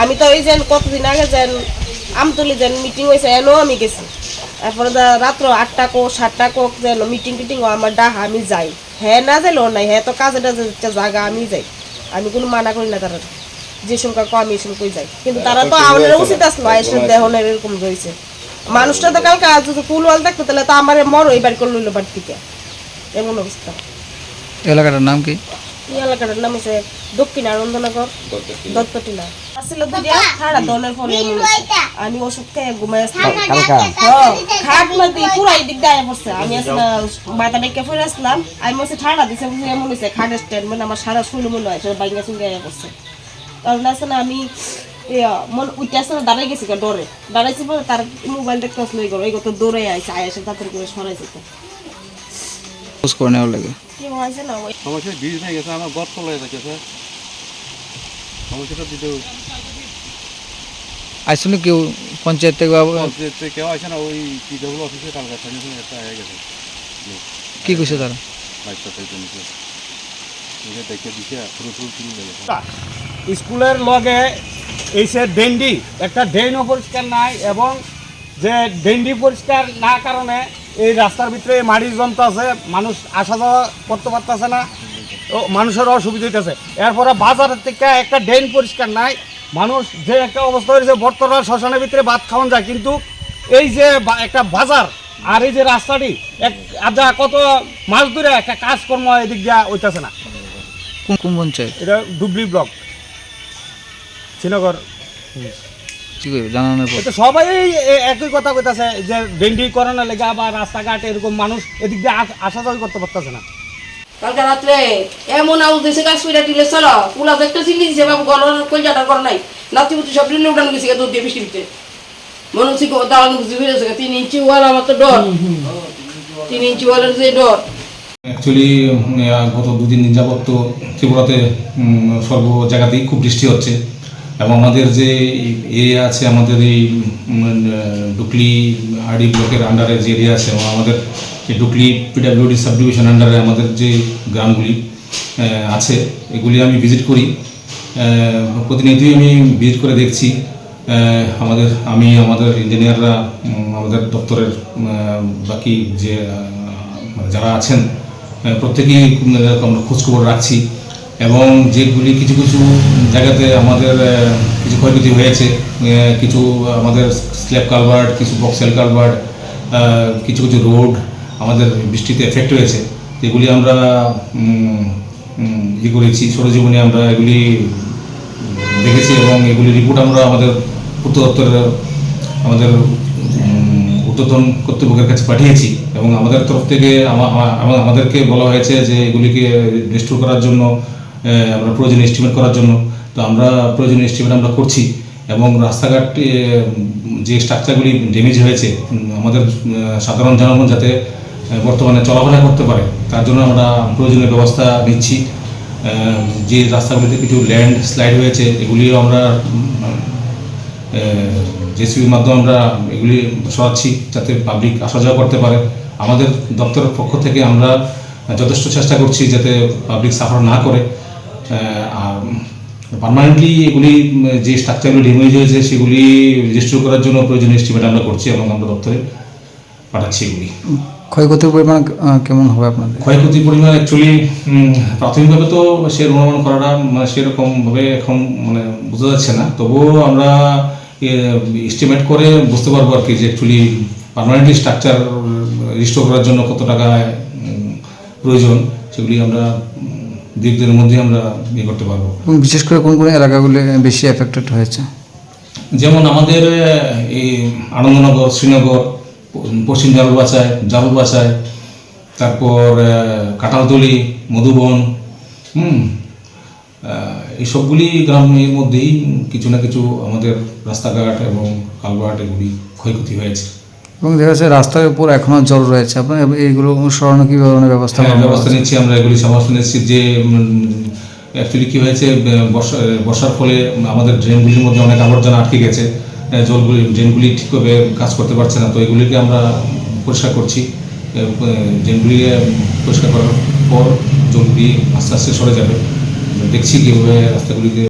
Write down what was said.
আমি তো ওই যে কতদিন আগে যেন আমতলি যেন মিটিং হয়েছে এনও আমি গেছি, এরপরে রাত্র 8টা কোক 7টা কোক যেন মিটিং টিটিং আমার ডাক আমি যাই, হ্যাঁ না যাইলেও নাই, হ্যাঁ তো কাজে টাজে জায়গা আমি যাই, আমি কোনো মানা করি না তারা যে সংখ্যা কম এই সংখ্যাই যাই, কিন্তু তারা তো আমাদের উচিত আসলো এসে দেহনের এরকম রয়েছে মানুষটা তো কালকে আজ যদি কুলওয়াল থাকতো তাহলে তো আমার মর ওই বাড়ি করে লইল বাড়ি থেকে, এমন অবস্থা। এলাকাটার নাম কি? এই এলাকাটার নাম হচ্ছে দক্ষিণ আনন্দনগর দত্তটিলা। আসলে দুইটা খাড়া দনের ফলে আমি ওষুধ খেয়ে ঘুমাই আসলাম, খাট মধ্যে পুরাই দিক দাঁড়িয়ে পড়ছে, আমি আসলে মাথা ডেকে ফিরে আসলাম, আমি বলছি ঠান্ডা দিচ্ছে এমন হয়েছে খাটের স্ট্যান্ড মানে আমার সারা শরীর মনে হয় সেটা বাইঙ্গা চুঙ্গে পড়ছে, কারণ আসলে আমি উঠে আসলে দাঁড়াই গেছি ডরে, দাঁড়াইছি পরে তার মোবাইল দেখতে আসলো এই কত দৌড়ে আইসে আয় এসে তাড়াতাড়ি করে সরাইছে তো খোঁজ করে নেওয়ার লাগে কি হয়েছে না ওই সমস্যা বীজ হয়ে গেছে আমার গর্ত হয়ে গেছে সমস্যাটা দিতে আসলে কেউ পঞ্চায়েত থেকে বা কেউ আসে না ওই পিডব্লিউ অফিসে কালকে একটা হয়ে গেছে কি কইছে তারা বাইকটা থেকে নিচে দেখে দিছে পুরো কিনে গেছে। স্কুলের লগে এই সে ডেন্ডি একটা ড্রেনও পরিষ্কার নাই এবং যে ডেন্ডি পরিষ্কার না কারণে এই রাস্তার ভিতরে মাটির যন্ত্র আছে, মানুষ আসা যাওয়া করতে পারতেছে না, ও মানুষের অসুবিধা হইতেছে। এরপরে বাজারের থেকে একটা ড্রেন পরিষ্কার নাই, মানুষ যে একটা অবস্থা হয়েছে বর্তমান শ্মশানের ভিতরে ভাত খাওয়ান যায়, কিন্তু এই যে একটা বাজার আর এই যে রাস্তাটি যা কত মাস ধরে একটা কাজকর্ম এদিক দিয়া হইতেছে না। কোন কোন পঞ্চায়েত? এটা ডুবলি ব্লক শ্রীনগর। কি কইবে জানানোর পর এটা সবাই একই কথা কইতাছে যে ডেন্ডি করানোর লেগে বা রাস্তাঘাট এরকম মানুষ এদিক দিয়ে আসা যাওয়া করতে পারতেছে না। কালকে রাত্রে এমন আউজ দিয়েছে গাছ পিড়া টিলে চলো পুলা দেখতে চিনি দিছে বাবু গলার কলজাটার করে নাই নাতি পুতি সব রিলে উঠানো গেছে দুধ দিয়ে বৃষ্টিতে মনে হচ্ছে দাঁড়ানো বুঝতে পেরেছে 3 ইঞ্চি ওয়াল আমার তো ডর 3 ইঞ্চি ওয়ালের যে ডর। অ্যাকচুয়ালি গত 2 দিন যাবত তো ত্রিপুরাতে সর্ব জায়গাতেই খুব বৃষ্টি হচ্ছে এবং আমাদের যে এরিয়া আছে আমাদের এই ডুকলি আরডি ব্লকের আন্ডারে যে এরিয়া আছে এবং আমাদের যে ডুকলি পিডব্লিউডি সাব ডিভিশন আন্ডারে আমাদের যে গ্রামগুলি আছে এগুলি আমি ভিজিট করি, প্রতিনিয়তই আমি ভিজিট করে দেখছি। আমাদের ইঞ্জিনিয়াররা আমাদের দপ্তরের বাকি যে যারা আছেন প্রত্যেকেই আমরা খোঁজখবর রাখছি এবং যেগুলি কিছু কিছু জায়গাতে আমাদের কিছু ক্ষয়ক্ষতি হয়েছে, কিছু আমাদের স্ল্যাব কালভার্ট, কিছু বক্সেল কালভার্ট, কিছু কিছু রোড আমাদের বৃষ্টিতে এফেক্ট হয়েছে, এগুলি আমরা করেছি সরজীবনে আমরা এগুলি দেখেছি এবং এগুলি রিপোর্ট আমরা আমাদের পূর্ত দপ্তরের আমাদের ঊর্ধ্বতন কর্তৃপক্ষের কাছে পাঠিয়েছি এবং আমাদের তরফ থেকে আমাদেরকে বলা হয়েছে যে এগুলিকে রেস্টোর করার জন্য আমরা প্রয়োজনীয় এস্টিমেট করার জন্য, তো আমরা প্রয়োজনীয় এস্টিমেট আমরা করছি এবং রাস্তাঘাট যে স্ট্রাকচারগুলি ড্যামেজ হয়েছে আমাদের সাধারণ জনগণ যাতে বর্তমানে চলাফেরা করতে পারে তার জন্য আমরা প্রয়োজনীয় ব্যবস্থা নিচ্ছি। যে রাস্তাগুলিতে কিছু ল্যান্ড স্লাইড হয়েছে এগুলিও আমরা জেসিবির মাধ্যমে আমরা এগুলি সরাচ্ছি যাতে পাবলিক আসা যাওয়া করতে পারে। আমাদের দপ্তরের পক্ষ থেকে আমরা যথেষ্ট চেষ্টা করছি যাতে পাবলিক সাফার না করে, আর পার্মানেন্টলি এগুলি যে স্ট্রাকচারগুলি ড্যামেজ হয়েছে সেগুলি রেজিস্টার করার জন্য প্রয়োজনীয় এস্টিমেট আমরা করছি এবং আমরা দপ্তরে পাঠাচ্ছি। এগুলি ক্ষয়ক্ষতির পরিমাণ কেমন হবে আপনাদের? ক্ষয়ক্ষতির পরিমাণ অ্যাকচুয়ালি প্রাথমিকভাবে তো সে অনুমান করাটা সেরকমভাবে এখন বোঝা যাচ্ছে না, তবুও আমরা এস্টিমেট করে বুঝতে পারবো আর কি যে অ্যাকচুয়ালি পার্মানেন্টলি স্ট্রাকচার রিস্টোর করার জন্য কত টাকা প্রয়োজন সেগুলি আমরা দিনের মধ্যে আমরা করতে পারবো। এবং বিশেষ করে কোন কোন এলাকাগুলি বেশি এফেক্টেড হয়েছে? যেমন আমাদের এই আনন্দনগর, শ্রীনগর, পশ্চিম জালুবাসায়, তারপর কাঁঠালতলি, মধুবন, এই সবগুলি গ্রামের মধ্যেই কিছু না কিছু আমাদের রাস্তাঘাট এবং কালভার্ট এগুলি ক্ষয়ক্ষতি হয়েছে এবং দেখা যাচ্ছে রাস্তার উপর এখনও জল রয়েছে। আপনার এইগুলো সরানো কী ধরনের ব্যবস্থা নিচ্ছি আমরা? এগুলি সমস্ত নিচ্ছি যে অ্যাকচুয়ালি কী হয়েছে বর্ষার ফলে আমাদের ড্রেনগুলির মধ্যে অনেক আবর্জনা আটকে গেছে, ড্রেনগুলি ঠিকভাবে কাজ করতে পারছে না, তো এগুলিকে আমরা পরিষ্কার করছি। ড্রেনগুলি পরিষ্কার করার পর জলগুলি আস্তে আস্তে সরে যাবে, দেখছি কীভাবে রাস্তাগুলিকে